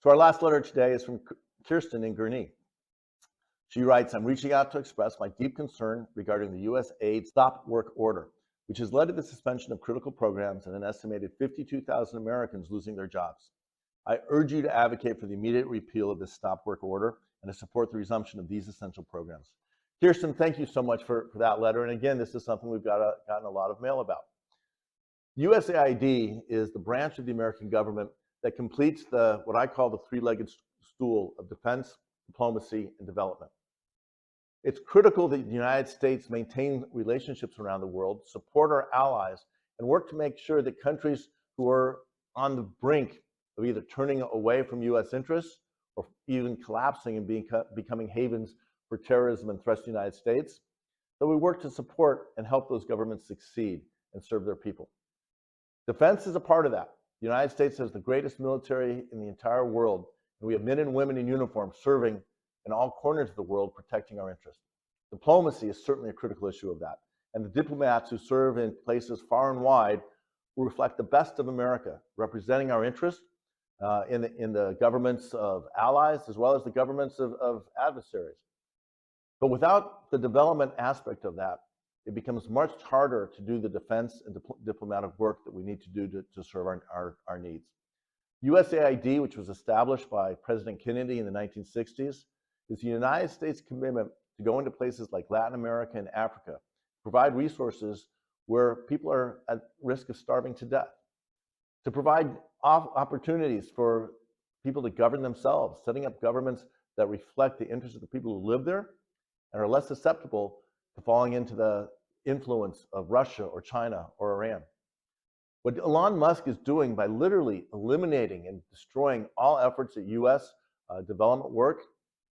So our last letter today is from Kirsten in Gurnee. She writes, I'm reaching out to express my deep concern regarding the U.S. aid stop work order, which has led to the suspension of critical programs and an estimated 52,000 Americans losing their jobs. I urge you to advocate for the immediate repeal of this stop work order and to support the resumption of these essential programs. Kirsten, thank you so much for that letter. And again, this is something we've gotten a lot of mail about. USAID is the branch of the American government that completes what I call the three-legged stool of defense, diplomacy, and development. It's critical that the United States maintain relationships around the world, support our allies, and work to make sure that countries who are on the brink of either turning away from U.S. interests or even collapsing and becoming havens for terrorism and threats to the United States, that we work to support and help those governments succeed and serve their people. Defense is a part of that. The United States has the greatest military in the entire world, and we have men and women in uniform serving in all corners of the world protecting our interests. Diplomacy is certainly a critical issue of that, and the diplomats who serve in places far and wide will reflect the best of America, representing our interests in the governments of allies as well as the governments of adversaries. But without the development aspect of that, it becomes much harder to do the defense and diplomatic work that we need to do to serve our needs. USAID, which was established by President Kennedy in the 1960s, is the United States' commitment to go into places like Latin America and Africa, provide resources where people are at risk of starving to death, to provide opportunities for people to govern themselves, setting up governments that reflect the interests of the people who live there and are less susceptible to falling into the influence of Russia or China or Iran. What Elon Musk is doing by literally eliminating and destroying all efforts at U.S. development work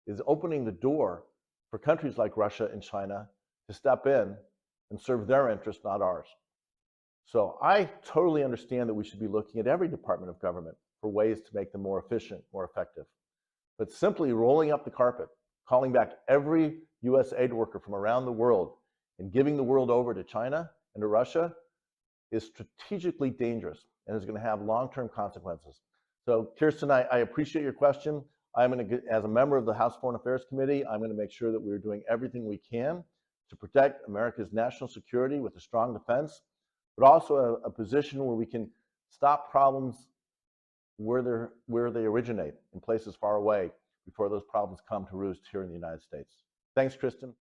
is opening the door for countries like Russia and China to step in and serve their interests, not ours. So I totally understand that we should be looking at every department of government for ways to make them more efficient, more effective. But simply rolling up the carpet, calling back every U.S. aid worker from around the world and giving the world over to China and to Russia is strategically dangerous and is going to have long-term consequences. So Kirsten, I appreciate your question. I'm going to, as a member of the House Foreign Affairs Committee, I'm going to make sure that we're doing everything we can to protect America's national security with a strong defense, but also a position where we can stop problems where they originate in places far away before those problems come to roost here in the United States. Thanks, Kristen.